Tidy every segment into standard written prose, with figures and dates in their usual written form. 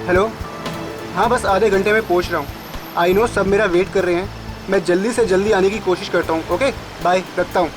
Hello. हाँ बस आधे घंटे में पहुंच रहा हूँ। आई नो सब मेरा वेट कर रहे हैं। मैं जल्दी से जल्दी आने की कोशिश करता हूँ। ओके बाय, रखता हूँ।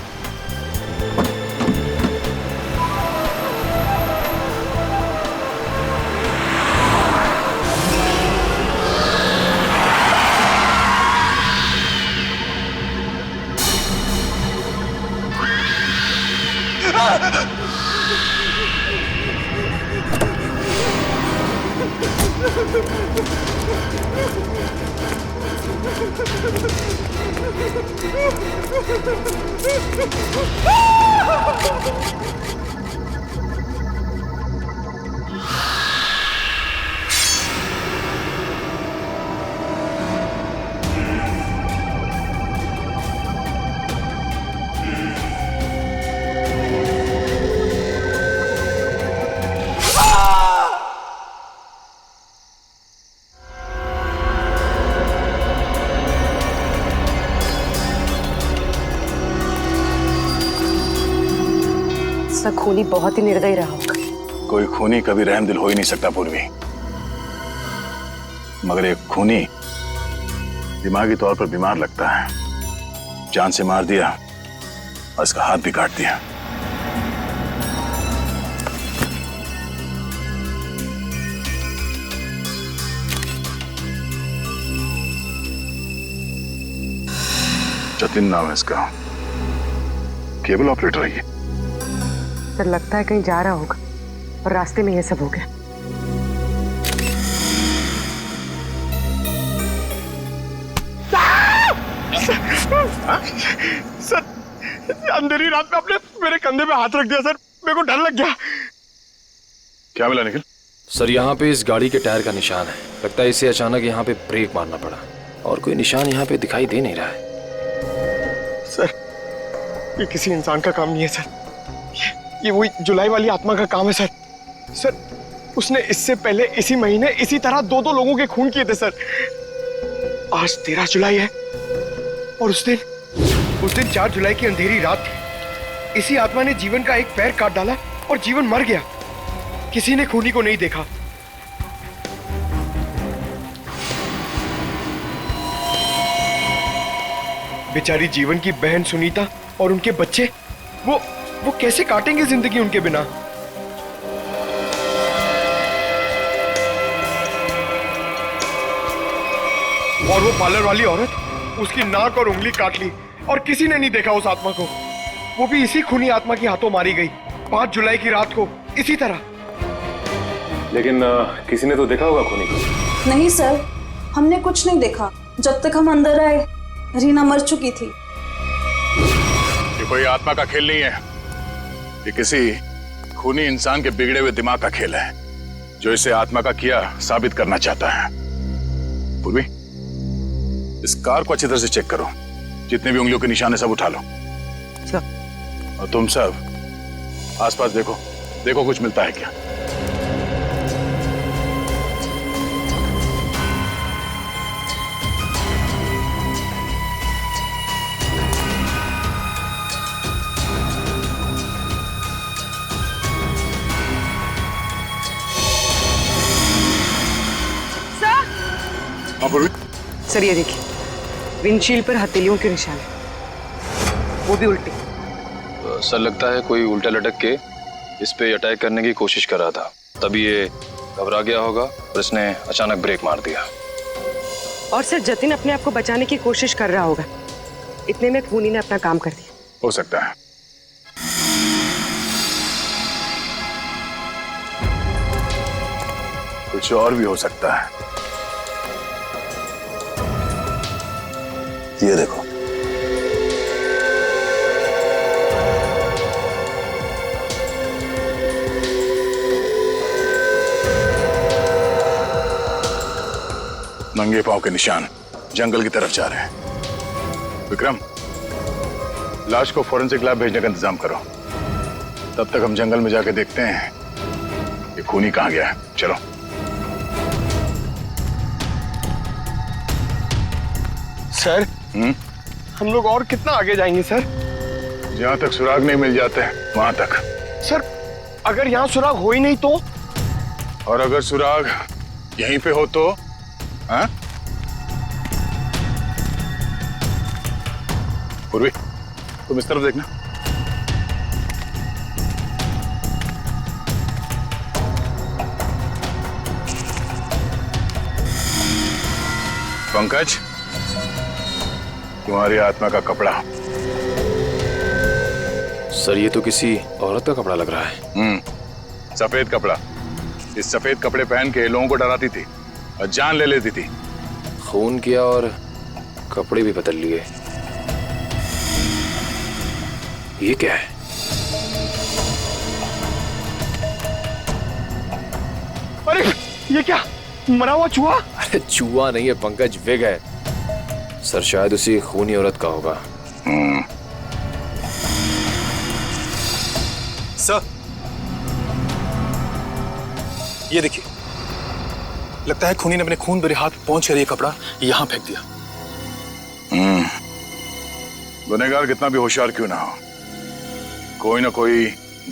खूनी बहुत ही निर्दयी रहा होगा। कोई खूनी कभी रहमदिल हो ही नहीं सकता पूर्वी, मगर एक खूनी दिमागी तौर पर बीमार लगता है। जान से मार दिया और इसका हाथ भी काट दिया। जतिन नाम है इसका, केबल ऑपरेटर है ये। सर लगता है कहीं जा रहा होगा और रास्ते में ये सब हो गया। सर अंधेरी रात में आपने मेरे कंधे पे हाथ रख दिया सर, मेरे को डर लग गया। क्या मिला निखिल? सर यहाँ पे इस गाड़ी के टायर का निशान है। लगता है इसे अचानक यहाँ पे ब्रेक मारना पड़ा और कोई निशान यहाँ पे दिखाई दे नहीं रहा है। सर ये किसी इंसान का काम नहीं है सर, ये वही जुलाई वाली आत्मा का काम है सर। सर उसने इससे पहले इसी महीने इसी तरह दो लोगों के खून किए थे सर। आज 13 जुलाई है और उस दिन 4 जुलाई की अंधेरी रात थी। इसी आत्मा ने जीवन का एक पैर काट डाला और जीवन मर गया। किसी ने खूनी को नहीं देखा। बेचारी जीवन की बहन सुनीता और उनके बच्चे, वो कैसे काटेंगे जिंदगी उनके बिना। और वो पार्लर वाली औरत, उसकी नाक और उंगली काट ली और किसी ने नहीं देखा उस आत्मा को। वो भी इसी खूनी आत्मा के हाथों मारी गई 5 जुलाई की रात को इसी तरह। लेकिन किसी ने तो देखा होगा खूनी को। नहीं सर, हमने कुछ नहीं देखा। जब तक हम अंदर आए रीना मर चुकी थी। ये कोई आत्मा का खेल नहीं है, ये किसी खूनी इंसान के बिगड़े हुए दिमाग का खेल है जो इसे आत्मा का किया साबित करना चाहता है। पूर्वी इस कार को अच्छी तरह से चेक करो, जितने भी उंगलियों के निशान है सब उठा लो। और तुम सब आसपास देखो कुछ मिलता है क्या। सर ये देखिए, विंडशील्ड पर हथेलियों के निशान है, वो भी उल्टे। सर लगता है कोई उल्टा लटक के इस पे अटैक करने की कोशिश कर रहा था, तभी ये घबरा गया होगा और इसने अचानक ब्रेक मार दिया। और सर जतिन अपने आप को बचाने की कोशिश कर रहा होगा, इतने में खूनी ने अपना काम कर दिया। हो सकता है। कुछ और भी हो सकता है। ये देखो, नंगे पांव के निशान जंगल की तरफ जा रहे हैं। विक्रम, लाश को फोरेंसिक लैब भेजने का इंतजाम करो। तब तक हम जंगल में जाके देखते हैं ये खूनी कहां गया है। चलो। सर हम लोग और कितना आगे जाएंगे सर? जहां तक सुराग नहीं मिल जाते वहां तक। सर अगर यहाँ सुराग हो ही नहीं तो? और अगर सुराग यहीं पे हो तो हाँ? पूर्वी, तुम इस तरफ देखना। पंकज, तुम्हारी आत्मा का कपड़ा। सर ये तो किसी औरत का कपड़ा लग रहा है। सफेद कपड़ा। इस सफेद कपड़े पहन के लोगों को डराती थी और जान ले लेती थी। खून किया और कपड़े भी बदल लिए। ये क्या है? अरे ये क्या, मरा हुआ चूहा? अरे चूहा नहीं है पंकज, विग है। सर शायद उसी खूनी औरत का होगा। सर, ये देखिए, लगता है खूनी ने अपने खून भरे हाथ पहुंच कर ये कपड़ा यहां फेंक दिया। गुनहगार कितना भी होशियार क्यों ना हो, कोई ना कोई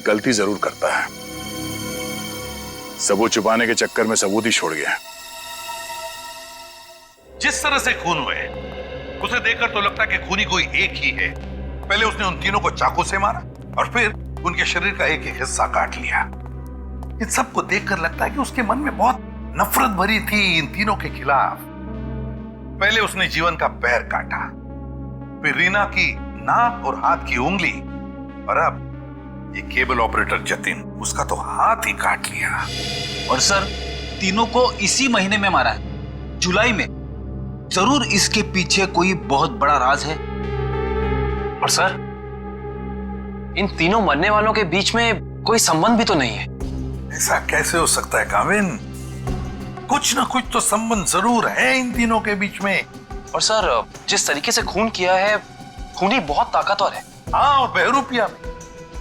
गलती जरूर करता है। सबूत छुपाने के चक्कर में सबूत ही छोड़ गया। जिस तरह से खून हुए, उसे देखकर तो लगता है कि खूनी कोई एक ही है। पहले उसने उन तीनों को चाकू से मारा और फिर उनके शरीर का एक एक हिस्सा काट लिया। इन सबको देखकर लगता है कि उसके मन में बहुत नफरत भरी थी इन तीनों के खिलाफ। पहले उसने जीवन का पैर काटा, फिर रीना की नाक और हाथ की उंगली, और अब ये केबल ऑपरेटर जतिन, उसका तो हाथ ही काट लिया। और सर, तीनों को इसी महीने में मारा है, जुलाई में। जरूर इसके पीछे कोई बहुत बड़ा राज है। और सर, इन तीनों मरने वालों के बीच में कोई संबंध भी तो नहीं है। ऐसा कैसे हो सकता है काविन? कुछ ना कुछ तो संबंध जरूर है इन तीनों के बीच में। और सर, जिस तरीके से खून किया है, खूनी बहुत ताकतवर है। हाँ, और बहरूपिया में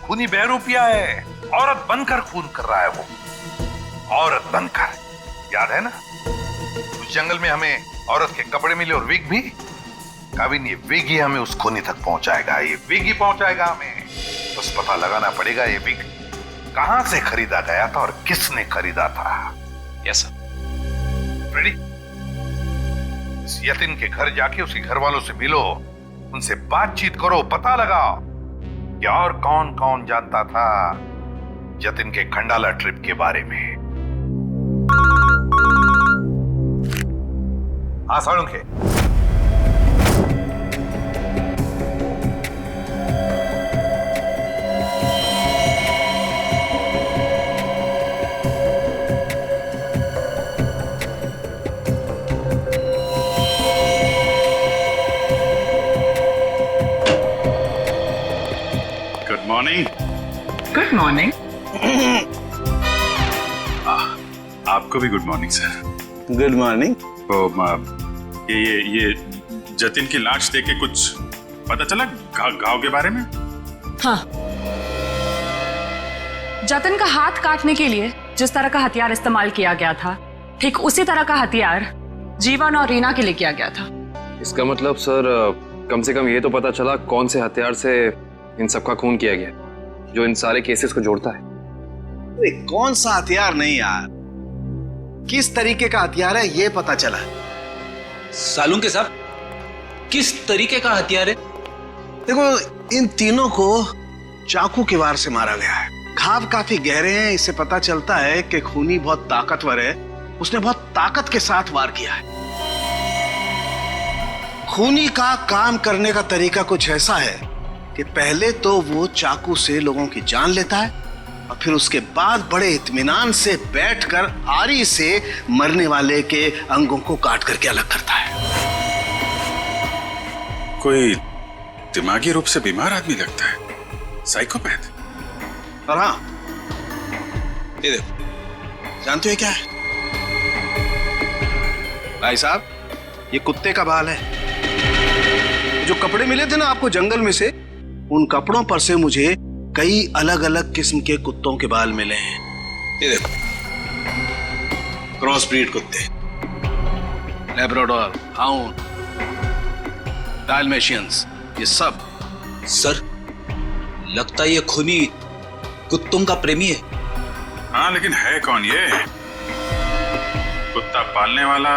खूनी बहरूपिया है। औरत बनकर खून कर रहा है वो, औरत बनकर। याद है ना, उस जंगल में हमें औरत के कपड़े मिले और विग भी। काविन, ये विग ही हमें उस खूनी तक पहुंचाएगा। ये विग ही पहुंचाएगा हमें। बस पता लगाना पड़ेगा ये विग कहां से खरीदा गया था और किसने खरीदा था। Yes sir. रेडी? इस यतिन के घर जाके उसके घर वालों से मिलो, उनसे बातचीत करो, पता लगाओ कि और कौन कौन जानता था जतिन के खंडाला ट्रिप के बारे में। हाँ Salunkhe, good morning. Good morning. आपको भी good morning sir. Good morning. तो ये जतिन की लाश देख के कुछ पता चला घाव के बारे में? हाँ, जतिन का हाथ काटने के लिए जिस तरह का हथियार इस्तेमाल किया गया था, ठीक उसी तरह का हथियार जीवन और रीना के लिए किया गया था। इसका मतलब सर, कम से कम ये तो पता चला कौन से हथियार से इन सबका खून किया गया, जो इन सारे केसेस को जोड़ता है। अरे कौन सा हथियार नहीं यार, किस तरीके का हथियार है ये पता चला। सालुंखे साहब, किस तरीके का हथियार है? देखो, इन तीनों को चाकू के वार से मारा गया है। घाव काफी गहरे हैं, इससे पता चलता है कि खूनी बहुत ताकतवर है। उसने बहुत ताकत के साथ वार किया है। खूनी का काम करने का तरीका कुछ ऐसा है कि पहले तो वो चाकू से लोगों की जान लेता है और फिर उसके बाद बड़े इत्मीनान से बैठकर आरी से मरने वाले के अंगों को काट करके अलग करता है। कोई दिमागी रूप से बीमार आदमी लगता है, साइकोपैथ। और हाँ, ये देखो, जानते हो क्या है भाई साहब? ये कुत्ते का बाल है। जो कपड़े मिले थे ना आपको जंगल में से, उन कपड़ों पर से मुझे कई अलग अलग किस्म के कुत्तों के बाल मिले हैं। ये देखो, क्रॉस ब्रीड कुत्ते, लैब्राडोर, हाउंड, डाल्मेशियंस, ये सब। सर, लगता है ये खूनी कुत्तों का प्रेमी है। हाँ, लेकिन है कौन ये? कुत्ता पालने वाला,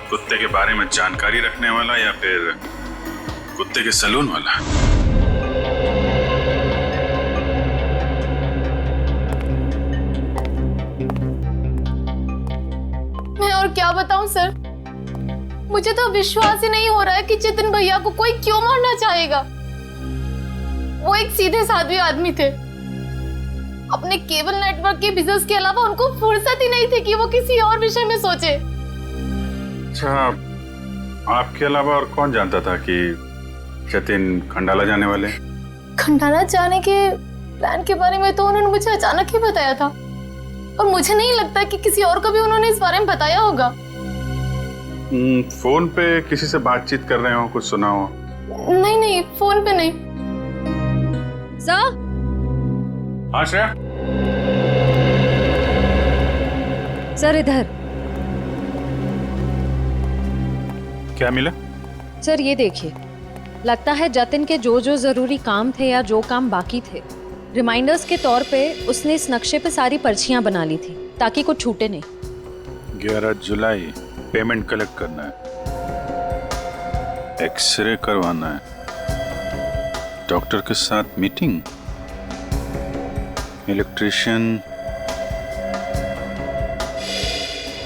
कुत्ते के बारे में जानकारी रखने वाला, या फिर कुत्ते के सैलून वाला? मैं और क्या बताऊं सर, मुझे तो विश्वास ही नहीं हो रहा है कि जितिन भैया को कोई क्यों मारना चाहेगा। वो एक सीधे साधे आदमी थे। अपने केबल नेटवर्क के बिजनेस के अलावा उनको फुर्सत ही नहीं थी कि वो किसी और विषय में सोचे। अच्छा, आपके अलावा और कौन जानता था कि जतिन खंडाला जाने वाले? खंडाला जाने के प्लान के बारे में तो उन्होंने मुझे अचानक ही बताया था, और मुझे नहीं लगता कि किसी और को भी उन्होंने इस बारे में बताया होगा। फोन पे किसी से बातचीत कर रहे हो, कुछ सुना हो? नहीं नहीं, फोन पे नहीं। सर? हाँ श्रेया? सर इधर। क्या मिला? सर ये देखिए, लगता है जतिन के जो जो जरूरी काम थे या जो काम बाकी थे, रिमाइंडर्स के तौर पे उसने इस नक्शे पे सारी पर्चियां बना ली थी ताकि कुछ छूटे नहीं। 11 जुलाई पेमेंट कलेक्ट करना है, एक्सरे करवाना है, डॉक्टर के साथ मीटिंग, इलेक्ट्रिशियन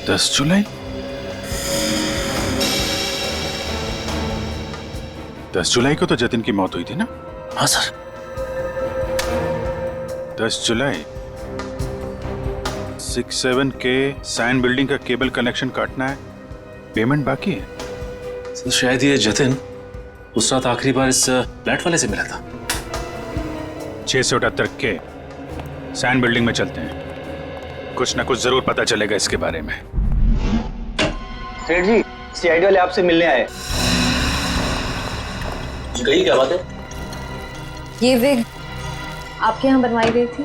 10 जुलाई। 10 जुलाई को तो जतिन की मौत हुई थी ना? हाँ सर। 10 जुलाई 67 के साइन बिल्डिंग का केबल कनेक्शन काटना है, पेमेंट बाकी है। सर शायद ये जतिन उस रात आखिरी बार इस फ्लैट वाले से मिला था। 678 के साइन बिल्डिंग में चलते हैं, कुछ ना कुछ जरूर पता चलेगा इसके बारे में। सेठ जी, सीआईडी वाले आपसे मिलने आए। कही क्या बात है? ये विग आपके यहाँ बनवाई गई थी?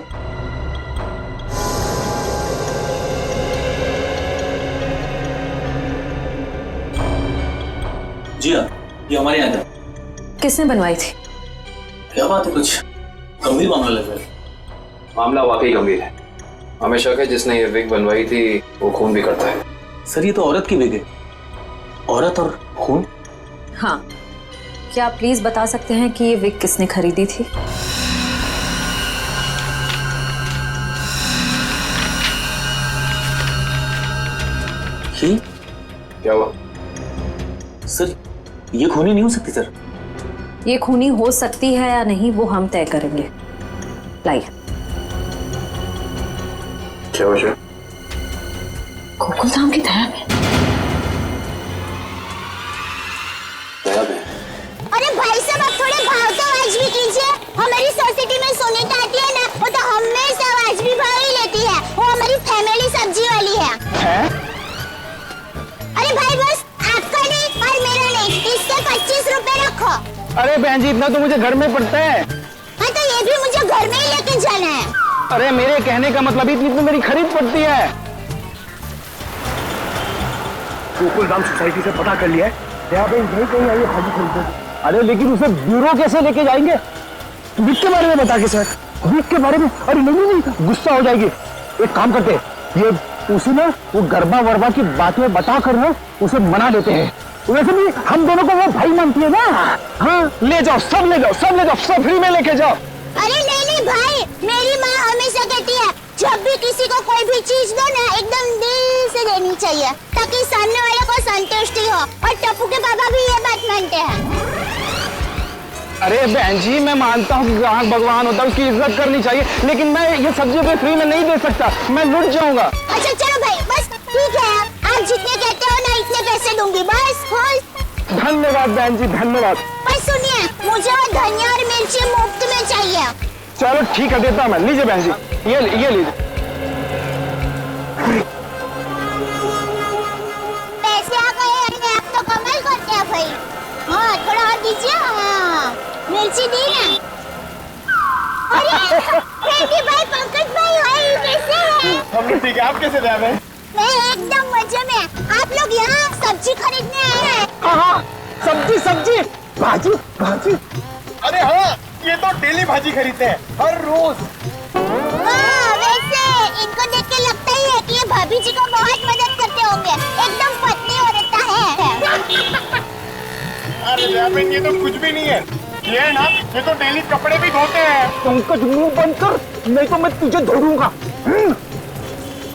जी हाँ, ये हमारे यहाँ था। किसने बनवाई थी? क्या बात है, कुछ गंभीर मामला लग रहा है। मामला वाकई गंभीर है। हमें शक है जिसने ये विग बनवाई थी वो खून भी करता है। सर ये तो औरत की विग है। औरत और खून? हाँ, क्या आप प्लीज बता सकते हैं कि ये विग किसने खरीदी थी? क्या हुआ? सर ये खूनी नहीं हो सकती सर। ये खूनी हो सकती है या नहीं वो हम तय करेंगे। लाइए। क्या वजह? गोकुल धाम की दया में। दया में? अरे भाई साहब, आप थोड़े भाव तो आवाज भी कीजिए। हमारी सोसाइटी में सुनीता आती है ना, वो तो हमेशा आवाज भी भाव ही लेती है। वो हमारी फैमिली सब्जी वाली है? अरे भाई बस आपका नहीं और मेरा नहीं, इसके 25 रुपए रखो। अरे बहन जी, इतना तो मुझे घर में पड़ता है। हाँ तो ये भी मुझे घर में ही लेके जाना है। अरे मेरे कहने का मतलब इतनी तो मेरी खरीद पड़ती है। गोकुल धाम सोसाइटी से पता कर लिया है, यहाँ पे यही कहीं आई है भाजी खरीदने। अरे लेकिन उसे ब्यूरो कैसे लेके जाएंगे? विक के बारे में बता के सर। विक के बारे में? अरे नहीं, गुस्सा हो जाएगी। एक काम करते हैं, ये उसे ना वो गरबा वरबा की बातें बता कर ना उसे मना लेते हैं। वैसे भी हम दोनों को वो भाई मानती है ना। हाँ ले जाओ, सब ले जाओ, सब ले जाओ, सब फ्री में लेके जाओ। अरे नहीं भाई, मेरी माँ हमेशा कहती है जब भी किसी को कोई भी चीज दो ना एकदम दिल से देनी चाहिए ताकि सामने वाले को संतुष्टि हो। और टप्पू के पापा भी ये बात मानते हैं। अरे बहन जी, मैं मानता हूँ कि ग्राहक भगवान होता है, उसकी इज्जत करनी चाहिए, लेकिन मैं ये सब्जी पे फ्री में नहीं दे सकता, मैं लुट जाऊंगा। अच्छा चलो भाई, बस ठीक है, आप जितने कहते हो ना इतने पैसे दूंगी, बस खुश। धन्यवाद बहन जी, धन्यवाद। पर सुनिए, मुझे वो धनिया और मिर्ची मुफ्त में चाहिए। चलो ठीक है, देता हूँ मैं। लीजिए बहन जी, ये लीजिए। पैसे आ गए, आप तो कमाल करते हैं भाई। हाँ थोड़ा और दीजिए। हाँ मिर्ची दी ना। अरे फ्रेंडी भाई, पंकज भाई कैसे हैं? हम ठीक है, आप कैसे हैं? मैं एकदम मजे में। आप लोग यहाँ सब्जी खरीदने आए हैं? हाँ, सब्जी भाजी। अरे हाँ, ये तो डेली भाजी खरीदते हैं, हर रोज। हाँ, वैसे इनको देख के लगता ही है कि ये भाभी जी को बहुत मदद करते होंगे, एकदम पतली औरत है। अरे जैबिन, ये तो कुछ भी नहीं है। ये है ना, ये तो डेली कपड़े भी धोते हैं। पंकज मुंह बंद कर, नहीं तो मैं तुझे धोऊंगा।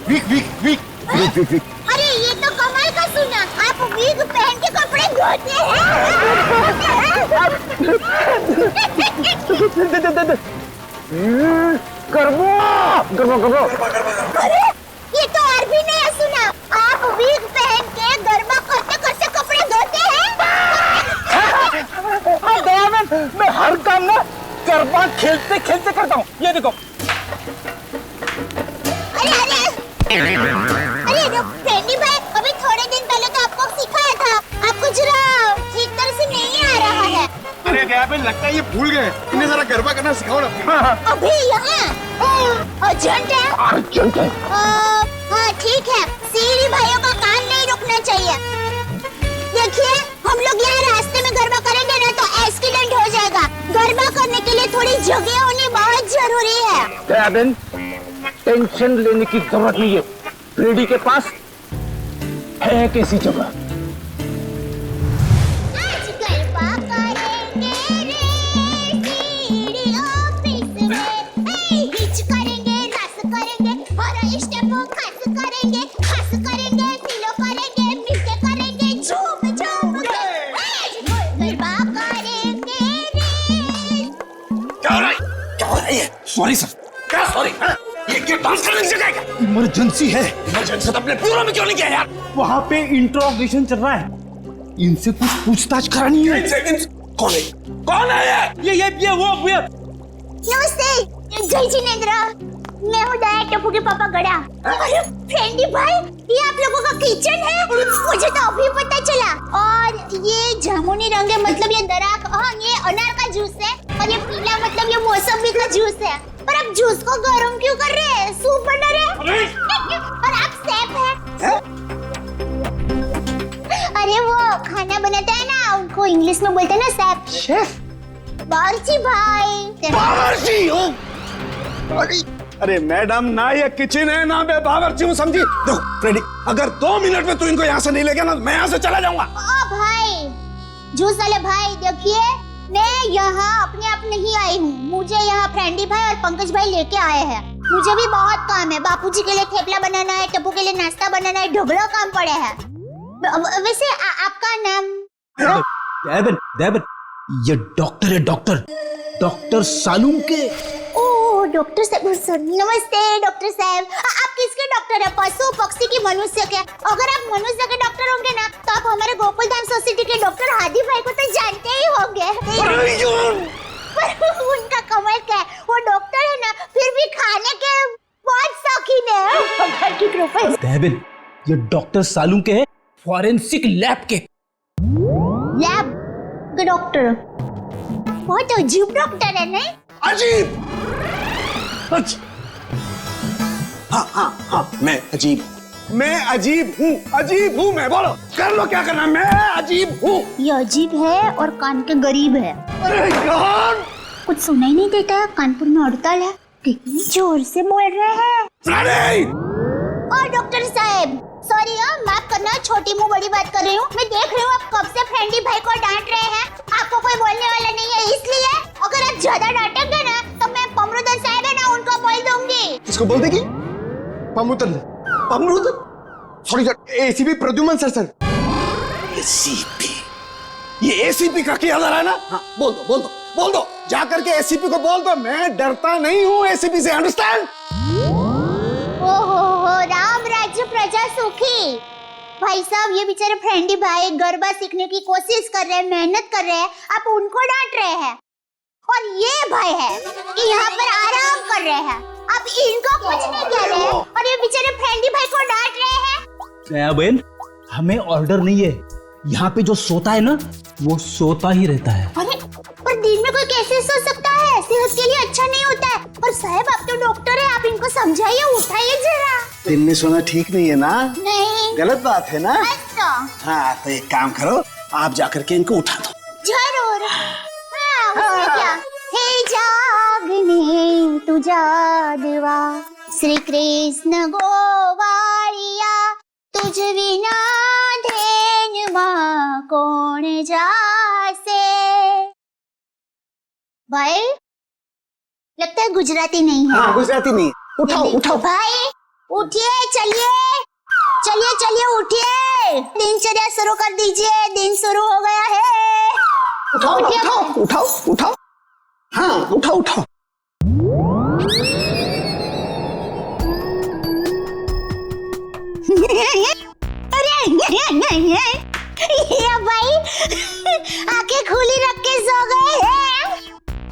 Week week week week week week. अरे ये तो कमाल का सुना, आप विग पहन के कपड़े धोते हैं। करबो करबो करबो। अरे ये तो और भी नया सुना, आप विग पहन के गरबा करते करते कपड़े धोते हैं। मैं हर काम ना गरबा खेलते खेलते करता हूँ। ये देखो। अरे फ्रेंडी भाई, अभी थोड़े दिन पहले तो आपको सिखाया था, आपको जरा ठीक तरह से नहीं आ रहा है। अरे जैबिन, लगता है ये भूल गए। इन्हें जरा गरबा करना सिखाओ ना। अभी यहाँ अर्जेंट है। अर्जेंट है। हाँ ठीक है, सीढ़ी भाइयों का काम नहीं रुकना चाहिए। देखिए, हम लोग यहाँ रास्ते में गरबा करेंगे ना तो एक्सीडेंट हो जाएगा। गरबा करने के लिए थोड़ी जगह होनी बहुत जरूरी है। जैबिन, टेंशन लेने की जरूरत नहीं है। फ्रेडी के पास है कैसी जगह। आज गरबा करेंगे रे सीढ़ी ऑफिस में, हिच करेंगे, रस करेंगे और स्टेप खस करेंगे, सिलो करेंगे, मिलके करेंगे, झूम झूम के गरबा करेंगे रे। क्या हो रहा है? Sorry sir. क्या सॉरी? ये डांस करने की जगह है क्या? इमरजेंसी है। इमरजेंसी तो अपने ब्यूरो में क्यों नहीं किया यार? वहाँ पे इंट्रोगेशन चल रहा है, इनसे कुछ पूछताछ करानी है। कौन है? कौन है ये? वो नमस्ते, जय जिनेंद्र। मैं हूँ दया टप्पू के पापा गड़ा। अरे फ्रेंडी भाई, ये आप लोगों का किचन है? मुझे तो अभी पता चला। और ये जामुनी रंग है, मतलब ये दराक, हाँ ये अनार का जूस है। और ये पीला मतलब ये मौसमी का जूस है। पर आप जूस को गर्म क्यों कर रहे हैं? सूप बना रहे हैं? और आप शेफ हैं? अरे वो खाना बनाता है ना, उनको इंग्लिश में बोलते हैं ना शेफ। शेफ? बावर्ची भाई। बावर्ची हो? अरे मैडम, ना ये किचन है ना मैं बावर्ची हूँ, समझी? देखो फ्रेडी, अगर 2 मिनट में तू इनको यहाँ से नहीं ले गया ना, मैं यहाँ से चला जाऊंगा। ओ भाई, जूस वाले भाई, देखिए मैं यहाँ अपने आप नहीं आई हूँ। मुझे यहाँ फ्रेंडी भाई और पंकज भाई लेके आए हैं। मुझे भी बहुत काम है। बापूजी के लिए थेपला बनाना है, टप्पू के लिए नाश्ता बनाना है, ढोबलो काम पड़े हैं। वैसे आपका नाम? देवन, ये डॉक्टर है, डॉक्टर सालूम के। ओह डॉक्टर साहब, नमस्ते डॉक्टर साहब। आप किसके डॉक्टर है? पशु पक्षी की मनुष्य के? अगर आप मनुष्य के डॉक्टर होंगे ना तो आप हमारे गोकुल धाम सोसाइटी के डॉक्टर हादी भाई को तो जानते ही होंगे। उनका कमाल क्या है, वो डॉक्टर है ना फिर भी खाने के बहुत शौकीन है। भगवान की कृपा है। देवन, ये डॉक्टर सालूम के है, फॉरेंसिक लैब के। लैब के डॉक्टर? बहुत अजीब डॉक्टर है नहीं? अजीब? हाँ, मैं अजीब हूँ, मैं बोलो कर लो क्या करना, मैं अजीब हूँ। ये अजीब है और कान के गरीब है। अरे यार, कुछ सुनाई नहीं देता है, कानपुर में हड़ताल है। कितनी जोर से बोल रहे हैं। और डॉक्टर साहब सॉरी, माफ करना, छोटी मुंह बड़ी बात कर रही हूँ। मैं देख रही हूँ आप कब से फ्रेंडी भाई को डांट रहे हैं। आपको कोई बोलने वाला नहीं है, इसलिए अगर आप ज्यादा डांटेंगे ना तो मैं पमरुदन साहब है ना उनको बोल दूंगी। किसको बोल देगी? पमरुदन? Sorry sir, ACP Pradyuman sir. ACP? ये एसीपी का क्या है ना? हाँ, बोल दो, जा करके एसीपी को बोल दो, मैं डरता नहीं हूँ एसीपी से, अंडरस्टैंड? ओहो, राम राज्य प्रजा सुखी। भाई साहब, ये बेचारे फ्रेंडी भाई गरबा सीखने की कोशिश कर रहे हैं, मेहनत कर रहे हैं, आप उनको डांट रहे हैं। और ये भाई है कि यहाँ पर आराम कर रहे हैं, आप इनको कुछ नहीं कह रहे हैं और ये बेचारे फ्रेंडी भाई को डांट रहे हैं। बहन, हमें ऑर्डर नहीं है, यहाँ पे जो सोता है ना वो सोता ही रहता है। अरे पर दिन में कोई कैसे सो सकता है? सेहत के लिए अच्छा नहीं होता है। और साहब आप तो डॉक्टर है, आप इनको समझाइए, उठाइए जरा। दिन में सोना ठीक नहीं है ना? नहीं, गलत बात है ना? अच्छा। हाँ, तो एक काम करो, आप जाकर के इनको उठा दो। जरूर। हाँ, उसमें क्या? हे जागने तू जागवा, श्री कृष्ण गोवारिया तू तुझ विना धेनुमा कोण जासे। भाई लगता है गुजराती नहीं है। हाँ गुजराती नहीं। उठाओ उठाओ भाई उठिए, चलिए चलिए चलिए उठिए, दिनचर्या शुरू कर दीजिए, दिन शुरू हो गया है। उठाओ उठाओ उठाओ उठाओ, हाँ उठाओ उठाओ। अरे ये भाई आंखें खुली रख के सो गए हैं।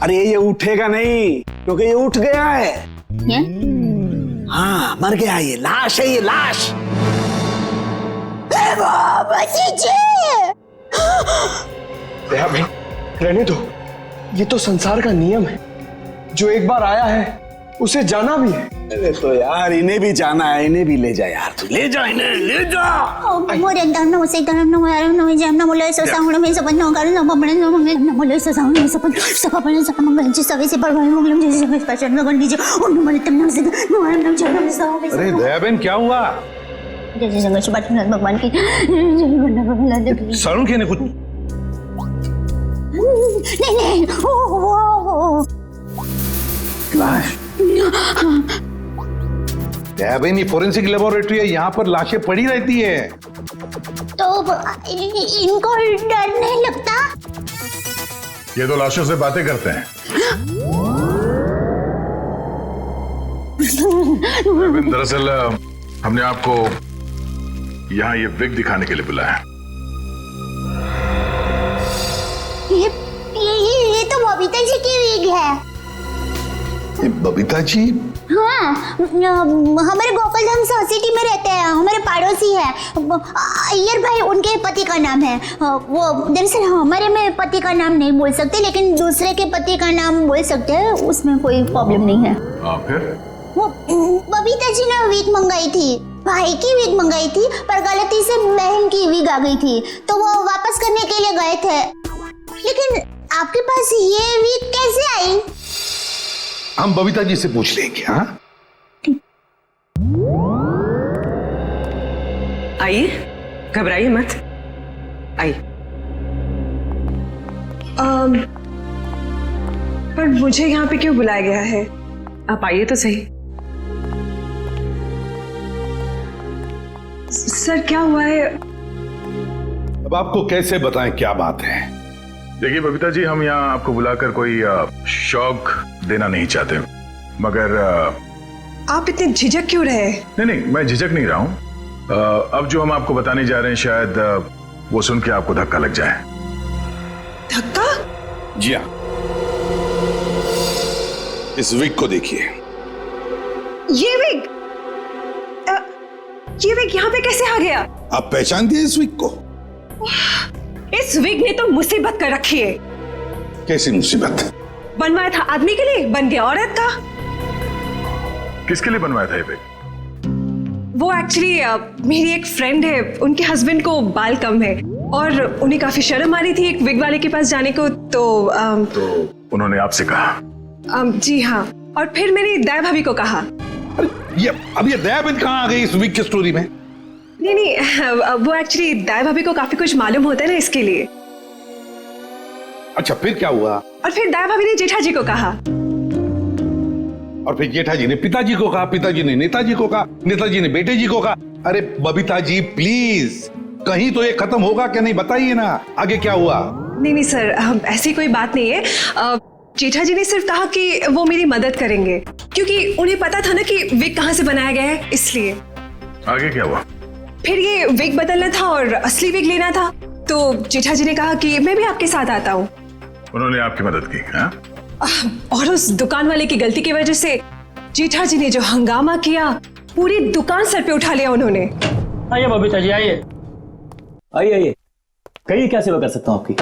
अरे ये उठेगा नहीं क्योंकि ये उठ गया है। हाँ मर गया, ये लाश है, ये लाश। रहने दो, ये तो संसार का नियम है, जो एक बार आया है उसे जाना भी है। अरे तो यार इन्हें भी जाना है, इन्हें भी ले जा यार, तू ले जा इन्हें, ले जा। मोरे दम न उसे दम न यार न जम न मोले सो साउंड में सब न कर न बमणे न मंगे न मोले सो साउंड में सब बने सब मंगल जी सवे से पर मंगलम जी से स्पेशल लगन दीजिए उन मोले तम न से न आरम न जम न सब। अरे दयाबेन क्या हुआ? जैसे संघर्ष बात भगवान की सारुण के ने कुछ नहीं वो लाश। दयाबेन ये फोरेंसिक लेबोरेटरी है, यहाँ पर लाशें पड़ी रहती है। तो इनको डर नहीं लगता? ये तो लाशों से बातें करते हैं। दरअसल हमने आपको यहाँ ये विग दिखाने के लिए बुलाया। ये तो बबीता जी की विग है। ये बबीता जी? हाँ, हमारे गोकुलधाम सोसाइटी में रहते हैं, हमारे पड़ोसी है। अय्यर भाई उनके पति का नाम है। वो दरअसल हमारे में पति का नाम नहीं बोल सकते, लेकिन दूसरे के पति का नाम बोल सकते हैं, उसमें कोई प्रॉब्लम नहीं है। फिर वो बबीता जी ने विग मंगाई थी, भाई की विग मंगाई थी, पर गलती से बहन की विग आ गई थी, तो वो वापस करने के लिए गए थे। लेकिन आपके पास ये विग कैसे आई? हम बबीता जी से पूछ लेंगे। हाँ आइए, घबराइए मत, आइए। पर मुझे यहाँ पे क्यों बुलाया गया है? आप आइए तो सही। सर क्या हुआ है? अब आपको कैसे बताएं क्या बात है? देखिए बबीता जी, हम यहाँ आपको बुलाकर कोई शौक देना नहीं चाहते, मगर आप इतने झिझक क्यों रहे? नहीं, मैं झिझक नहीं रहा हूँ। अब जो हम आपको बताने जा रहे हैं, शायद वो सुन के आपको धक्का लग जाए। धक्का? जी हाँ, इस विग को देखिए। ये विग यहाँ पे कैसे आ गया? आप पहचान दिए इस विग को? इस विग ने तो मुसीबत कर रखी है। कैसी मुसीबत? बनवाया था आदमी के लिए, बन गया औरत का। किसके लिए बनवाया था ये विग? वो एक्चुअली मेरी एक फ्रेंड है, उनके हस्बैंड को बाल कम है और उन्हें काफी शर्म आ रही थी एक विग वाले के पास जाने को, तो उन्होंने आपसे कहा? जी हाँ, और फिर मेरी दया भाभी को कहा। अब ये दयाबेन कहाँ आ गई इस विग की स्टोरी में? नहीं, वो एक्चुअली दया भाभी को काफी कुछ मालूम होता है ना, इसके लिए। अच्छा फिर क्या हुआ? और फिर दया भाभी ने जेठा जी को कहा, और फिर जेठा जी ने पिताजी को कहा, पिताजी ने नेताजी को कहा, नेताजी ने बेटे जी को कहा। अरे बबीता जी प्लीज, कहीं तो ये खत्म होगा क्या नहीं, बताइए ना आगे क्या हुआ? नहीं सर, ऐसी कोई बात नहीं है। जेठा जी ने सिर्फ कहा कि वो मेरी मदद करेंगे, क्योंकि उन्हें पता था ना कि विग कहाँ से बनाया गया है, इसलिए। आगे क्या हुआ? फिर ये विग बदलना था और असली विग लेना था, तो जेठा जी ने कहा कि मैं भी आपके साथ आता हूँ। उन्होंने आपकी मदद की? हाँ? और उस दुकान वाले की गलती की वजह से जेठा जी ने जो हंगामा किया, पूरी दुकान सर पे उठा लिया उन्होंने। आइए बबीता जी, आइए आइए, कहिए क्या सेवा कर सकता हूँ आपकी?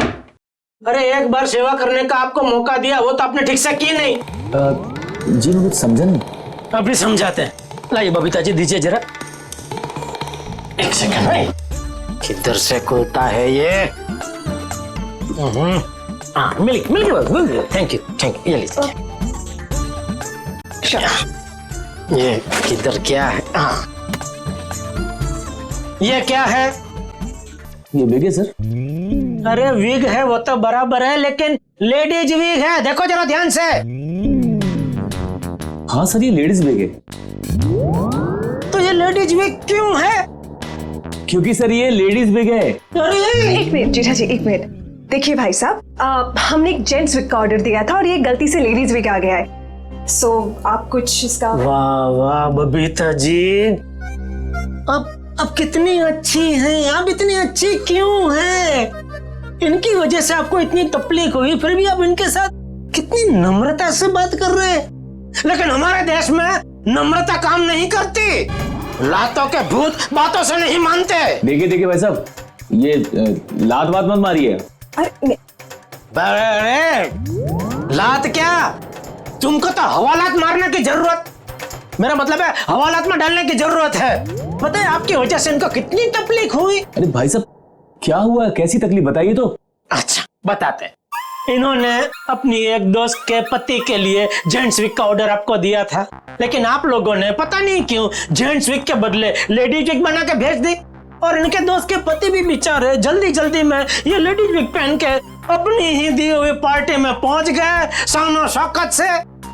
अरे एक बार सेवा करने का आपको मौका दिया, वो तो आपने ठीक से की नहीं। जी मैं कुछ समझा नहीं। अभी समझाते हैं, लाइए बबीता जी दीजिए जरा। एक सेकंड भाई, किधर से खुलता है ये? मिल गया, थैंक यू, ये लीजिए। ये किधर क्या है? हाँ ये क्या है? ये विग है सर। अरे विग है वो तो बराबर है, लेकिन लेडीज विग है, देखो जरा ध्यान से। हाँ सर, ये लेडीज विग है। तो ये लेडीज विग क्यों है? क्योंकि सर ये लेडीज विग है। एक मिनट जेठा जी, एक मिनट। देखिए भाई साहब, हमने एक जेंट्स विग का ऑर्डर दिया था और ये गलती से लेडीज विग आ गया है। सो आप कुछ इसका। वाह वाह बबीता जी, अब कितनी अच्छी हैं आप, इतनी अच्छी क्यों हैं? इनकी वजह से आपको इतनी तकलीफ हुई, फिर भी आप इनके साथ कितनी नम्रता से बात कर रहे हैं। लेकिन हमारे देश में नम्रता काम नहीं करती, लातों के भूत बातों से नहीं मानते। देखिए भाई साहब, ये लात बात मत मारिए। अरे लात क्या, तुमको तो हवालात मारने की जरूरत, मेरा मतलब है हवालात में डालने की जरूरत है। पता है आपकी वजह से इनको कितनी तकलीफ हुई। अरे भाई साहब क्या हुआ, कैसी तकलीफ बताइए तो। अच्छा बताते हैं। इन्होंने अपनी एक दोस्त के पति के लिए जेंट्स विग का ऑर्डर आपको दिया था, लेकिन आप लोगों ने पता नहीं क्यों जेंट्स विग के बदले लेडीज विग बना के भेज दी। और इनके दोस्त के पति भी बेचारे जल्दी जल्दी में ये लेडीज विग पहन के अपनी ही दी हुई पार्टी में पहुंच गए शानो शौकत से,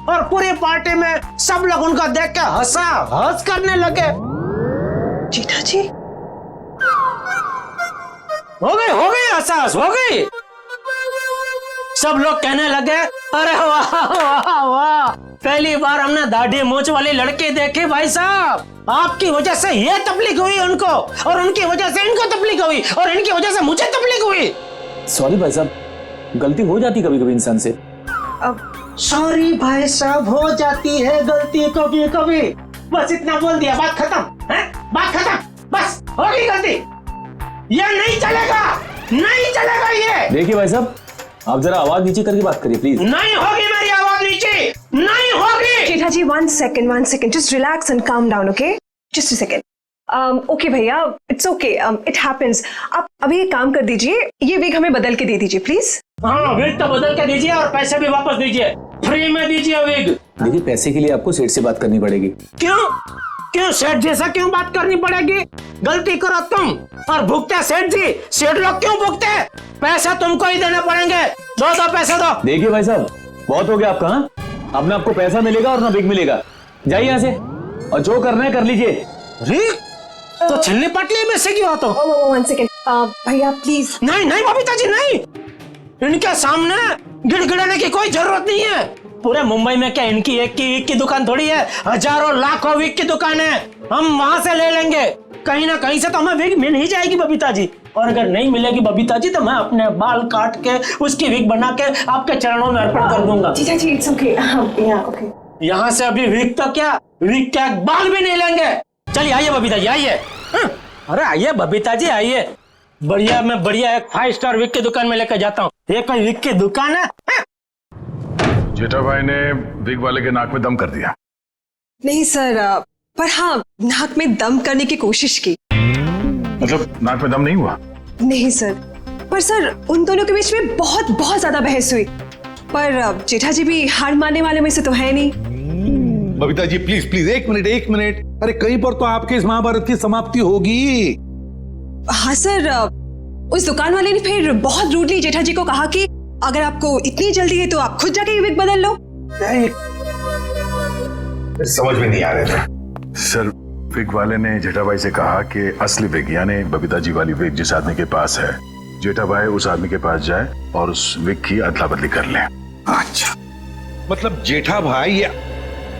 और पूरी पार्टी में सब लोग उनको देख के हंस करने लगे। जेठा जी हो गई एहसास हो गई। सब लोग कहने लगे अरे वाह वाह वाह, पहली बार हमने दाढ़ी मूंछ वाली लड़की देखी भाई साहब। आपकी वजह से ये तकलीफ हुई उनको, और उनकी वजह से इनको तकलीफ हुई, और इनकी वजह से मुझे तकलीफ हुई। सॉरी भाई साहब, गलती हो जाती कभी कभी इंसान से। सॉरी भाई साहब, हो जाती है गलती कभी कभी, बस इतना बोल दिया, बात खत्म है, बात खत्म, बस हो गई गलती। ये नहीं चलेगा, नहीं चलेगा ये। देखिए भाई साहब, आप जरा आवाज नीचे करके बात करिए प्लीज। नहीं होगी मेरी आवाज नीचे, नहीं होगी। जेठा जी one second, just relax and calm down, okay? Just a second. Okay भैया, इट्स ओके, इट हैपेंस। आप अभी एक काम कर दीजिए, ये विग हमें बदल के दे दीजिए प्लीज। हाँ विग तो बदल के दीजिए, और पैसे भी वापस दीजिए, फ्री में दीजिए विग। देखिए पैसे के लिए आपको सेठ से बात करनी पड़ेगी। क्यों सेठ जैसा क्यों बात करनी पड़ेगी? गलती करो तुम और भुगते सेठ जी, सेठ लोग क्यों भुगते? पैसा तुमको ही देने पड़ेंगे, दो पैसे दो। देखिए भाई साहब, बहुत हो गया आपका। हाँ, अब ना आपको पैसा मिलेगा और ना विग मिलेगा, जाइए यहाँ से, और जो करना है कर लीजिए। तो छिलनी पटली में से क्यों तो? वन सेकेंड भैया प्लीज। नहीं बबीता जी नहीं, इनके सामने गिड़गिड़ाने की कोई जरूरत नहीं है। पूरे मुंबई में क्या इनकी एक की विग की दुकान थोड़ी है, हजारों लाखों विग की दुकान है, हम वहां से ले लेंगे। कहीं ना कहीं से तो हमें विग मिल ही जाएगी बबीता जी, और अगर नहीं मिलेगी बबीता जी तो मैं अपने बाल काट के उसकी विग बना के आपके चरणों में अर्पण कर दूंगा। जीजा जी इट्स ओके, ओके। यहाँ से अभी विग तो क्या, विग क्या बाल भी नहीं लेंगे। चलिए आइए बबीता जी आइए। अरे आइए बबीता जी आइए, बढ़िया मैं बढ़िया एक 5 स्टार विग की दुकान में लेकर जाता हूँ। ये कोई विग की दुकान है? जेठा भाई ने विग वाले के नाक में दम कर दिया। नहीं सर, पर हाँ नाक में दम करने की कोशिश की। मतलब नाक में दम नहीं हुआ? नहीं सर, पर सर उन दोनों के बीच में बहुत ज्यादा बहस हुई, पर जेठा जी भी हार मानने वाले में से तो है नहीं। बबीता जी प्लीज एक मिनट, अरे कहीं पर तो आपके इस महाभारत की समाप्ति होगी। हाँ सर, उस दुकान वाले ने फिर बहुत रूडली जेठा जी को कहा कि अगर आपको इतनी जल्दी है तो आप खुद जाके विग बदल लो। समझ में नहीं आ रहा था सर। विग वाले ने जेठा भाई से कहा कि असली विग यानी बबीता जी वाली विग जिस आदमी के पास है, जेठा भाई उस आदमी के पास जाए और उस विग की अदला बदली कर ले। अच्छा, मतलब जेठा भाई ये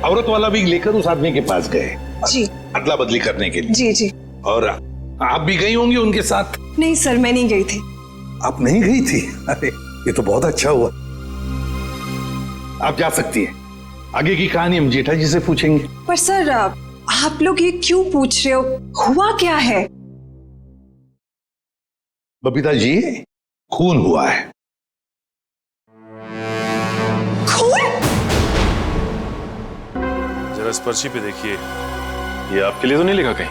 औरत वाला विग लेकर उस आदमी के पास गए जी, अदला बदली करने के लिए। जी। और आप भी गई होंगी उनके साथ? नहीं सर, मैं नहीं गई थी। आप नहीं गई थी? अरे ये तो बहुत अच्छा हुआ। आप जा सकती हैं, आगे की कहानी हम जेठा जी से पूछेंगे। पर सर आप लोग ये क्यों पूछ रहे हो, हुआ क्या है? बबीता जी खून हुआ है। खून? जरा इस पर्ची पे देखिए, ये आपके लिए तो नहीं लिखा कहीं?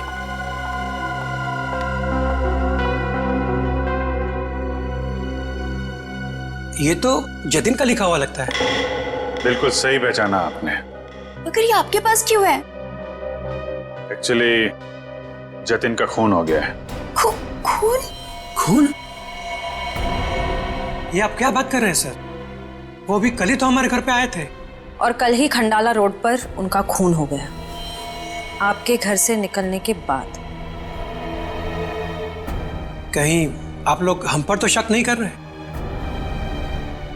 ये तो जतिन का लिखा हुआ लगता है। बिल्कुल सही पहचाना आपने। मगर ये आपके पास क्यों है? एक्चुअली जतिन का खून हो गया है। खून? खून? ये आप क्या बात कर रहे हैं सर? वो भी कल ही तो हमारे घर पे आए थे। और कल ही खंडाला रोड पर उनका खून हो गया, आपके घर से निकलने के बाद। कहीं आप लोग हम पर तो शक नहीं कर रहे?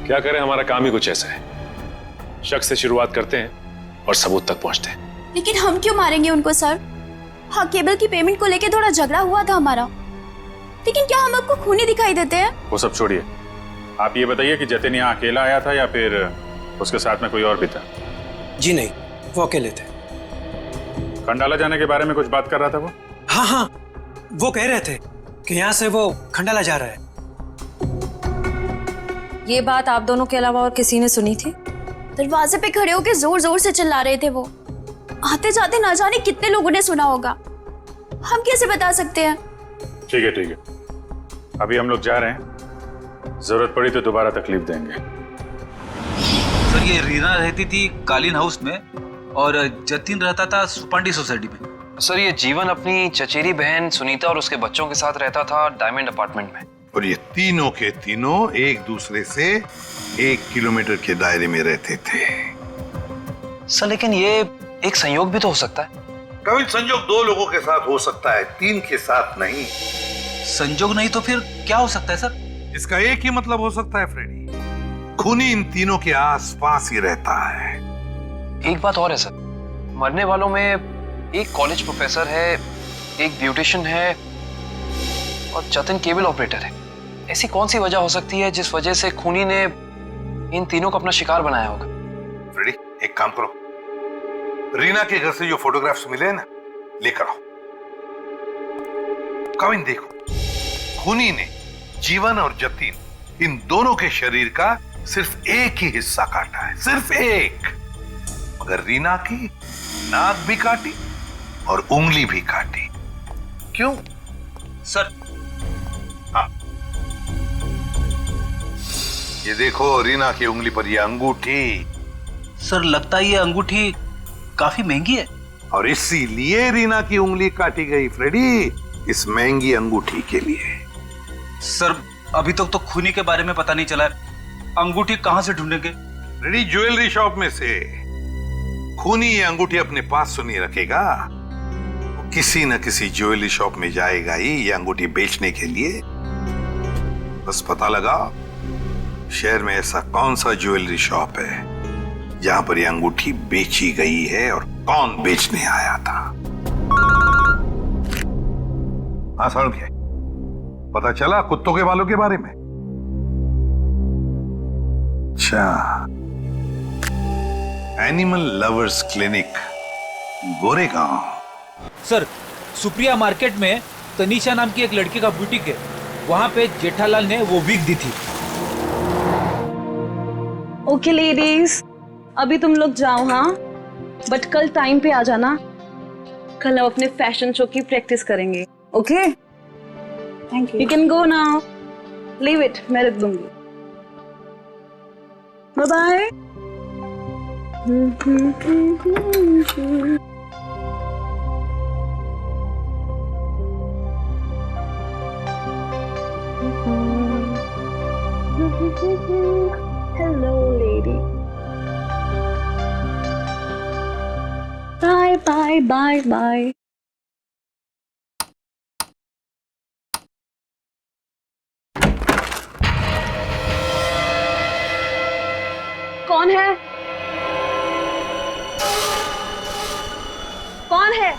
क्या करें, हमारा काम ही कुछ ऐसा है। शक से शुरुआत करते हैं और सबूत तक पहुंचते हैं। लेकिन हम क्यों मारेंगे उनको सर? हाँ, केबल की पेमेंट को लेके थोड़ा झगड़ा हुआ था हमारा, लेकिन क्या हम आपको खूनी दिखाई देते हैं? वो सब छोड़िए, आप ये बताइए कि जतिन यहाँ अकेला आया था या फिर उसके साथ में कोई और भी था? जी नहीं, वो अकेले थे। खंडाला जाने के बारे में कुछ बात कर रहा था वो? हाँ हाँ, वो कह रहे थे कि यहाँ से वो खंडाला जा रहा है। ये बात आप दोनों के अलावा और किसी ने सुनी थी? दरवाजे पे खड़े होकर जोर जोर से चिल्ला रहे थे वो। आते जाते ना जाने कितने लोगों ने सुना होगा, हम कैसे बता सकते हैं? ठीक है ठीक है, अभी हम लोग जा रहे हैं, जरूरत पड़ी तो दोबारा तकलीफ देंगे। सर, ये रीना रहती थी कालीन हाउस में और जतिन रहता था सुपांडी सोसाइटी में। सर, ये जीवन अपनी चचेरी बहन सुनीता और उसके बच्चों के साथ रहता था डायमंड अपार्टमेंट में। और ये तीनों के तीनों एक दूसरे से 1 किलोमीटर के दायरे में रहते थे। सर, लेकिन ये एक संयोग भी तो हो सकता है। कभी संयोग 2 लोगों के साथ हो सकता है, 3 के साथ नहीं। संयोग नहीं तो फिर क्या हो सकता है सर? इसका एक ही मतलब हो सकता है फ्रेडी, खूनी इन तीनों के आसपास ही रहता है। एक बात और है सर, मरने वालों में एक कॉलेज प्रोफेसर है, एक ब्यूटिशियन है और जतिन केबल ऑपरेटर है। ऐसी कौन सी वजह हो सकती है जिस वजह से खूनी ने इन तीनों को अपना शिकार बनाया होगा? फ्रेडी, एक काम करो, रीना के घर से जो फोटोग्राफ्स मिले हैं ना, लेकर आओ। कविन देखो, खूनी ने जीवन और जतिन इन दोनों के शरीर का सिर्फ एक ही हिस्सा काटा है, सिर्फ एक। मगर रीना की नाक भी काटी और उंगली भी काटी। क्यों सर? हाँ, ये देखो रीना की उंगली पर ये अंगूठी। सर, लगता है ये अंगूठी काफी महंगी है। और इसीलिए रीना की उंगली काटी गई फ्रेडी, इस महंगी अंगूठी के लिए। सर, अभी तक तो खूनी के बारे में पता नहीं चला है, अंगूठी कहां से ढूंढेंगे? फ्रेडी, ज्वेलरी शॉप में से। खूनी ये अंगूठी अपने पास तो नहीं रखेगा, वो किसी न किसी ज्वेलरी शॉप में जाएगा ही ये अंगूठी बेचने के लिए। बस पता लगा शहर में ऐसा कौन सा ज्वेलरी शॉप है जहां पर ये अंगूठी बेची गई है और कौन बेचने आया था। हाँ समझ गया, पता चला कुत्तों के बालों के बारे में। अच्छा, animal lovers clinic, Goregaon. Sir, Supriya market में तनीषा नाम की एक लड़की का बुटीक है, वहां पे जेठालाल ने वो विग दी थी। ओके लेडीज, अभी तुम लोग जाओ, हाँ, बट कल टाइम पे आ जाना। कल हम अपने फैशन शो की प्रैक्टिस करेंगे। Okay, thank you. You can go now, leave it, मैं रख दूंगी। Bye bye. Hello, lady. Bye, bye, bye, bye. कौन है? कौन है?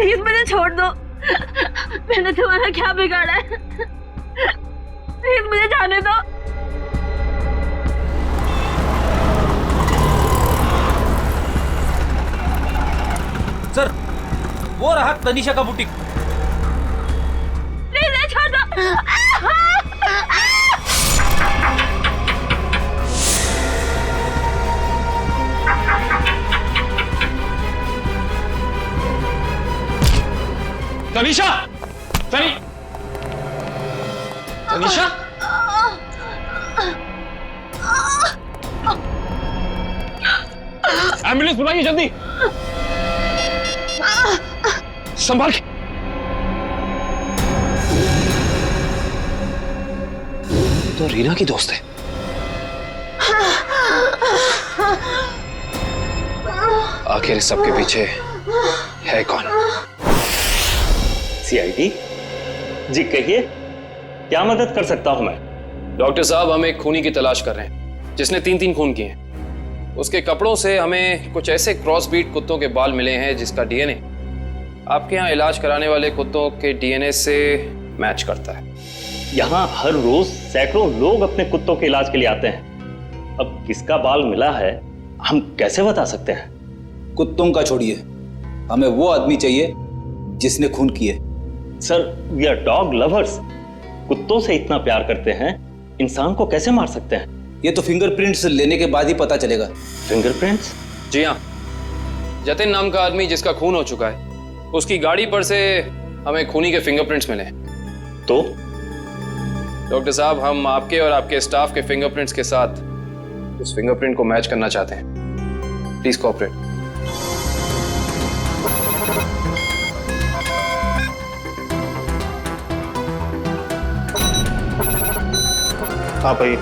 प्लीज मुझे छोड़ दो। मैंने तुम्हारा क्या बिगाड़ा है? प्लीज मुझे जाने दो। सर, वो रहा तनीषा का बुटीक। प्लीज छोड़ दो। तनीषा, तनीषा, एम्बुलेंस बुलाइए जल्दी। संभाल के। तो रीना की दोस्त है। आखिर इस सबके पीछे है कौन? सीआईडी जी, कहिए क्या मदद कर सकता हूं मैं? डॉक्टर साहब, हम एक खूनी की तलाश कर रहे हैं जिसने 3 खून किए हैं। उसके कपड़ों से हमें कुछ ऐसे क्रॉस ब्रीड कुत्तों के बाल मिले हैं जिसका डीएनए आपके यहाँ इलाज कराने वाले कुत्तों के डीएनए से मैच करता है। यहाँ हर रोज सैकड़ों लोग अपने कुत्तों के इलाज के लिए आते हैं। अब किसका बाल मिला है हम कैसे बता सकते हैं? कुत्तों का छोड़िए, हमें वो आदमी चाहिए जिसने खून किए। Sir, we are dog lovers. कुत्तों से इतना प्यार करते हैं, इंसान को कैसे मार सकते हैं? ये तो फिंगरप्रिंट्स लेने के बाद ही पता चलेगा। फिंगरप्रिंट्स? जी हाँ, जतिन नाम का आदमी जिसका खून हो चुका है, उसकी गाड़ी पर से हमें खूनी के फिंगरप्रिंट्स मिले। तो डॉक्टर साहब, हम आपके और आपके स्टाफ के फिंगरप्रिंट्स के साथ उस फिंगरप्रिंट को मैच करना चाहते हैं। Please cooperate. हाँ भाई।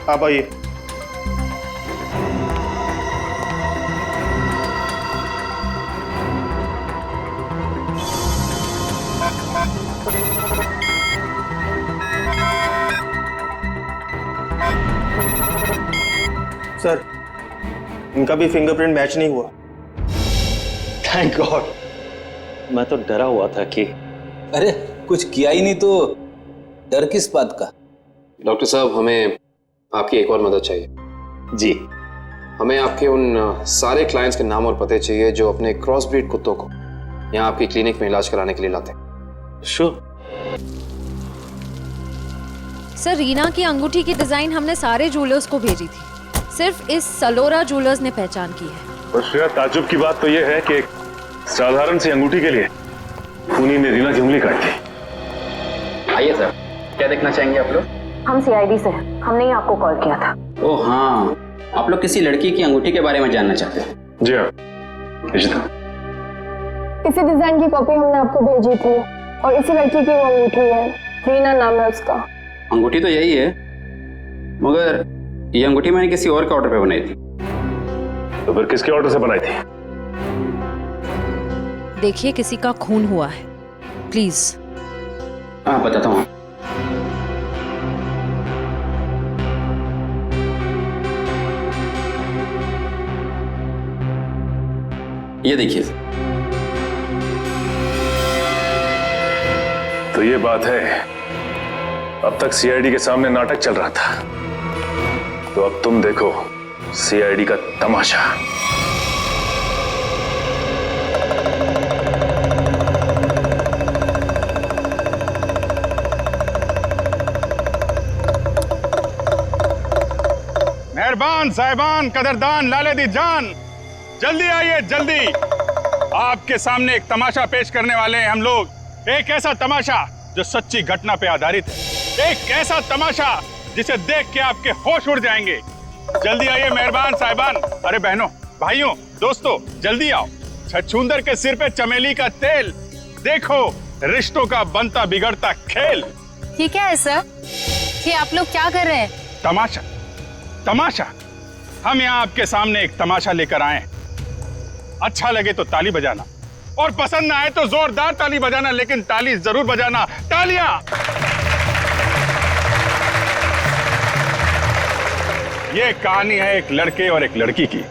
हाँ भाई। सर, इनका भी फिंगरप्रिंट मैच नहीं हुआ। Thank God. मैं तो डरा हुआ था कि अरे कुछ किया ही नहीं तो डर किस बात का? डॉक्टर साहब, हमें आपकी एक और मदद चाहिए। जी। हमें आपके उन सारे क्लाइंट्स के नाम और पते चाहिए जो अपने क्रॉस ब्रीड कुत्तों को यहाँ आपकी क्लिनिक में इलाज कराने के लिए लाते हैं। श्योर। सर, रीना की अंगूठी की डिजाइन हमने सारे ज्वेलर्स को भेजी थी, सिर्फ इस सलोरा ज्वेलर्स ने पहचान की है। और श्रेया, ताज्जुब की बात तो यह है कि एक साधारण सी अंगूठी के लिए खूनी ने रीना की उंगली काट दी। आइए सर, क्या देखना चाहेंगे आप लोग? हम सीआईडी से हैं, हमने ही आपको कॉल किया था। ओह हाँ, आप लोग किसी लड़की की अंगूठी के बारे में जानना चाहते हैं? जी हाँ। इसी डिजाइन की कॉपी हमने आपको भेजी थी और इसी लड़की की वो अंगूठी है, रीना नाम है उसका। अंगूठी तो यही है, मगर ये अंगूठी मैंने किसी और के ऑर्डर पे बनाई थी। तो फिर किसके ऑर्डर से बनाई थी? देखिए, किसी का खून हुआ है, प्लीज। हाँ, बताता हूँ। ये देखिए। तो ये बात है, अब तक सीआईडी के सामने नाटक चल रहा था, तो अब तुम देखो सीआईडी का तमाशा। मेहरबान साहिबान, कदरदान, लाले दी जान, जल्दी आइए जल्दी। आपके सामने एक तमाशा पेश करने वाले हैं हम लोग। एक ऐसा तमाशा जो सच्ची घटना पे आधारित है, एक ऐसा तमाशा जिसे देख के आपके होश उड़ जाएंगे। जल्दी आइए मेहरबान साहिबान। अरे बहनों, भाइयों, दोस्तों, जल्दी आओ। छछूंदर के सिर पे चमेली का तेल, देखो रिश्तों का बनता बिगड़ता खेल। ठीक है सर, ये आप लोग क्या कर रहे हैं? तमाशा, तमाशा, हम यहाँ आपके सामने एक तमाशा लेकर आए। अच्छा लगे तो ताली बजाना और पसंद ना आए तो जोरदार ताली बजाना, लेकिन ताली जरूर बजाना। तालियां। ये कहानी है एक लड़के और एक लड़की की।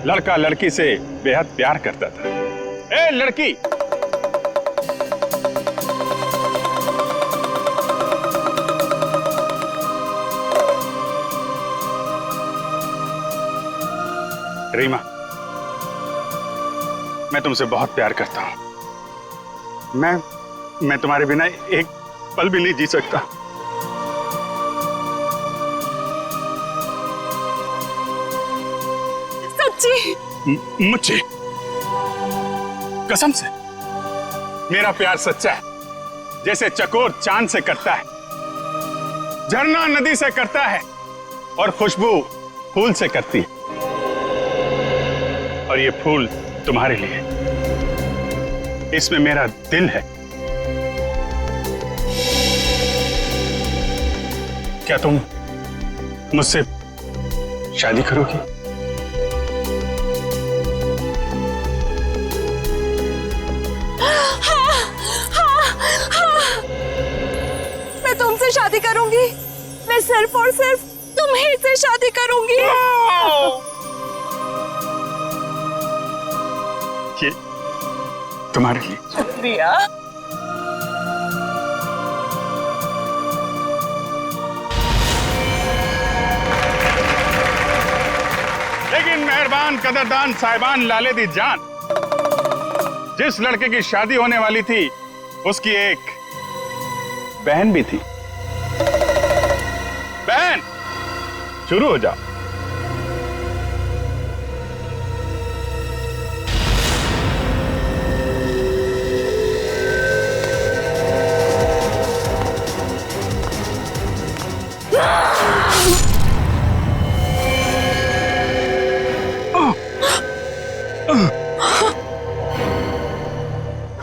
लड़का लड़की से बेहद प्यार करता था। ए लड़की, रीमा, मैं तुमसे बहुत प्यार करता हूं। मैं तुम्हारे बिना एक पल भी नहीं जी सकता। सच्ची? मुझे कसम से मेरा प्यार सच्चा है, जैसे चकोर चांद से करता है, झरना नदी से करता है और खुशबू फूल से करती है। और ये फूल तुम्हारे लिए, इसमें मेरा दिल है। क्या तुम मुझसे शादी करोगी? मैं तुमसे शादी करूंगी। मैं सिर्फ और सिर्फ तुम्हीं से शादी करूंगी। ये तुम्हारे लिए। शुक्रिया। लेकिन मेहरबान कदरदान साहिबान लाले दी जान, जिस लड़के की शादी होने वाली थी उसकी एक बहन भी थी। बहन, शुरू हो जाओ।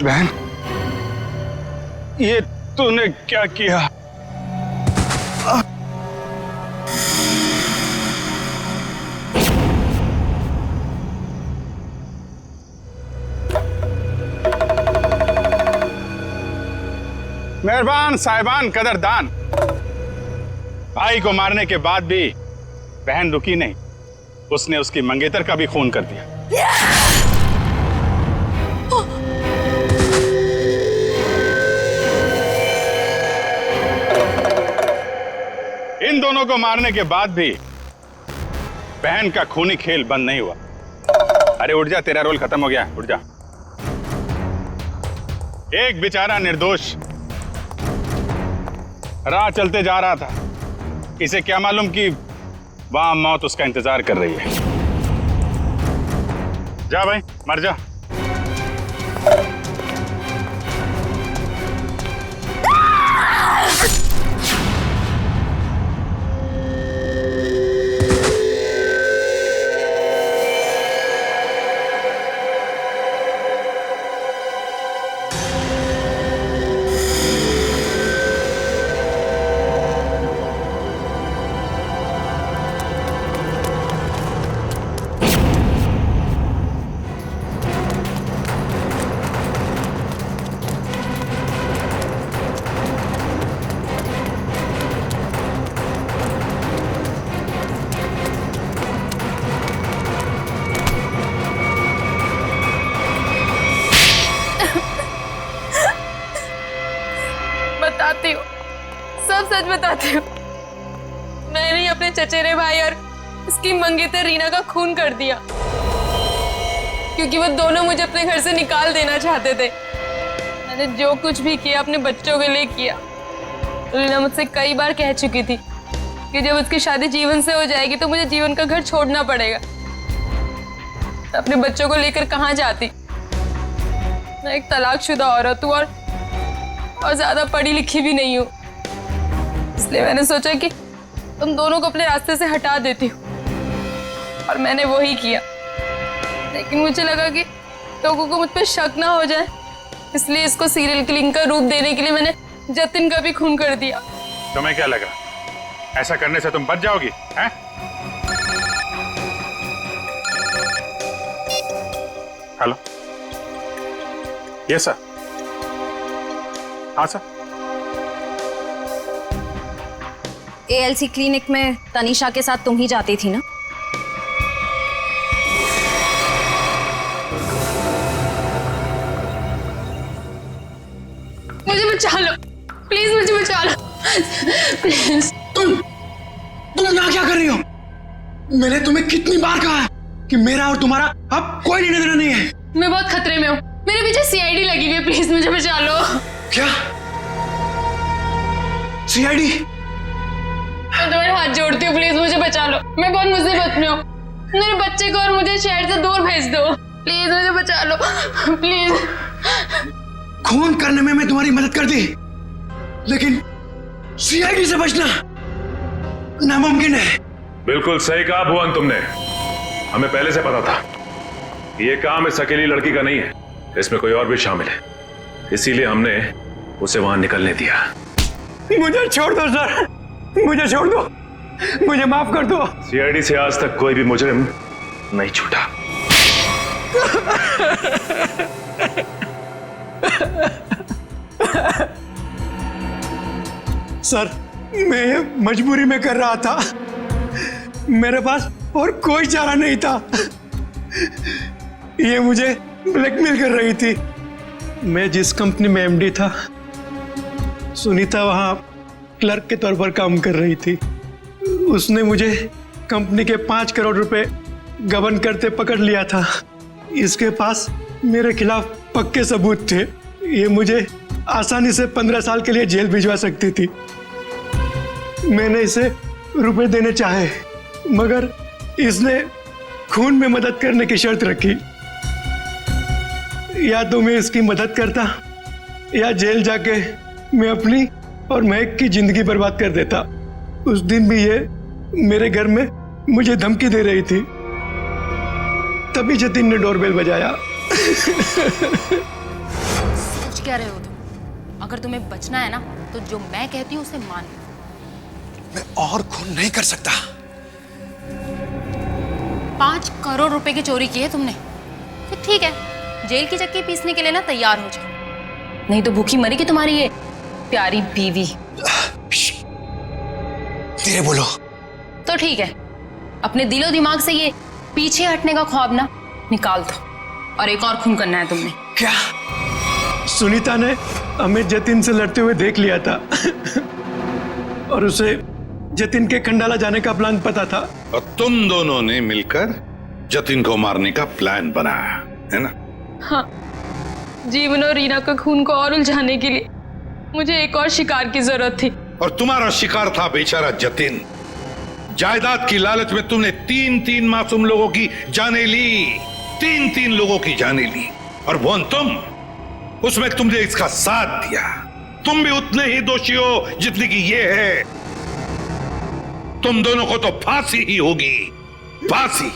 बहन, ये तूने क्या किया? मेहरबान साहिबान कदरदान, भाई को मारने के बाद भी बहन रुकी नहीं, उसने उसकी मंगेतर का भी खून कर दिया। इन दोनों को मारने के बाद भी बहन का खूनी खेल बंद नहीं हुआ। अरे उठ जा, तेरा रोल खत्म हो गया, उठ जा। एक बेचारा निर्दोष राह चलते जा रहा था, इसे क्या मालूम कि वहां मौत उसका इंतजार कर रही है। जा भाई, मर जा। बताती हूँ, सब सच बताती हूँ। मैंने ही अपने चचेरे भाई और उसकी मंगेतर रीना का खून कर दिया, क्योंकि वो दोनों मुझे अपने घर से निकाल देना चाहते थे। मैंने जो कुछ भी किया अपने बच्चों के लिए किया। रीना मुझसे कई बार कह चुकी थी कि जब उसकी शादी जीवन से हो जाएगी तो मुझे जीवन का घर छोड़ना पड़ेगा। तो अपने बच्चों को लेकर कहाँ जाती? मैं एक तलाकशुदा औरत हूँ और ज्यादा पढ़ी लिखी भी नहीं हूँ, इसलिए मैंने सोचा कि तुम दोनों को अपने रास्ते से हटा देती हूँ, और मैंने वही किया। लेकिन मुझे लगा कि लोगों को मुझ पर शक ना हो जाए, इसलिए इसको सीरियल किलिंग का रूप देने के लिए मैंने जतिन का भी खून कर दिया। तुम्हें क्या लगा ऐसा करने से तुम बच जाओगी? हैं? Hello, yes sir. हाँ सर। ALC क्लिनिक में तनीषा के साथ तुम ही जाती थी ना? मुझे बचा लो प्लीज, मुझे बचा लो प्लीज। तुम यहाँ क्या कर रही हो? मैंने तुम्हें कितनी बार कहा है कि मेरा और तुम्हारा अब कोई लेना देना नहीं है। मैं बहुत खतरे में हूँ, मेरे पीछे CID लगी हुई है, प्लीज मुझे बचा लो। क्या CID? मैं तुम्हारे हाथ जोड़ती हूँ, प्लीज मुझे बचा लो, मैं बहुत मुसीबत में हूँ। मेरे बच्चे को और मुझे शहर से दूर भेज दो, प्लीज मुझे बचा लो प्लीज। खून करने में मैं तुम्हारी मदद कर दी, लेकिन CID से बचना नामुमकिन है। बिल्कुल सही कहा भुवन तुमने। हमें पहले से पता था कि ये काम इस अकेली लड़की का नहीं है, इसमें कोई और भी शामिल है, इसीलिए हमने उसे वहां निकलने दिया। मुझे छोड़ दो सर, मुझे छोड़ दो, मुझे माफ कर दो। CID से आज तक कोई भी मुजरिम नहीं छूटा। सर, मैं ये मजबूरी में कर रहा था, मेरे पास और कोई चारा नहीं था। ये मुझे ब्लैकमेल कर रही थी। मैं जिस कंपनी में MD था, सुनीता वहां क्लर्क के तौर पर काम कर रही थी। उसने मुझे कंपनी के 5 करोड़ रुपए गबन करते पकड़ लिया था। इसके पास मेरे खिलाफ पक्के सबूत थे। ये मुझे आसानी से 15 साल के लिए जेल भिजवा सकती थी। मैंने इसे रुपए देने चाहे, मगर इसने खून में मदद करने की शर्त रखी। या तो मैं इसकी मदद करता या जेल जाके मैं अपनी और महक की जिंदगी बर्बाद कर देता। उस दिन भी ये मेरे घर में मुझे धमकी दे रही थी। तभी जतिन ने डोरबेल बजाया। सोच क्या रहे हो तुम? अगर तुम्हें बचना है ना तो जो मैं कहती हूँ उसे मान लो। मैं और खून नहीं कर सकता। 5 करोड़ रुपए की चोरी की है तुमने, तो ठीक है, जेल की चक्की पीसने के लिए ना तैयार हो जाओ, नहीं तो भूखी मरेगी तुम्हारी ये प्यारी बीवी। धीरे बोलो। तो ठीक है, अपने दिलो दिमाग से ये पीछे हटने का ख्वाब ना निकाल दो, और एक और खून करना है तुमने। क्या? सुनीता ने हमें जतिन से लड़ते हुए देख लिया था और उसे जतिन के खंडाला जाने का प्लान पता था। और तुम दोनों ने मिलकर जतिन को मारने का प्लान बनाया है ना? हाँ, जीवन और रीना का खून को और उलझाने के लिए मुझे एक और शिकार की जरूरत थी। और तुम्हारा शिकार था बेचारा जतिन। जायदाद की लालच में तुमने 3-3 मासूम लोगों की जानें ली, 3-3 लोगों की जानें ली। और वो तुम, उसमें तुमने इसका साथ दिया। तुम भी उतने ही दोषी हो जितनी कि ये है। तुम दोनों को तो फांसी ही होगी, फांसी।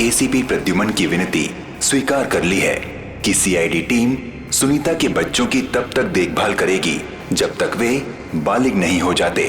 ACP प्रद्युमन की विनती स्वीकार कर ली है कि CID टीम सुनीता के बच्चों की तब तक देखभाल करेगी जब तक वे बालिग नहीं हो जाते।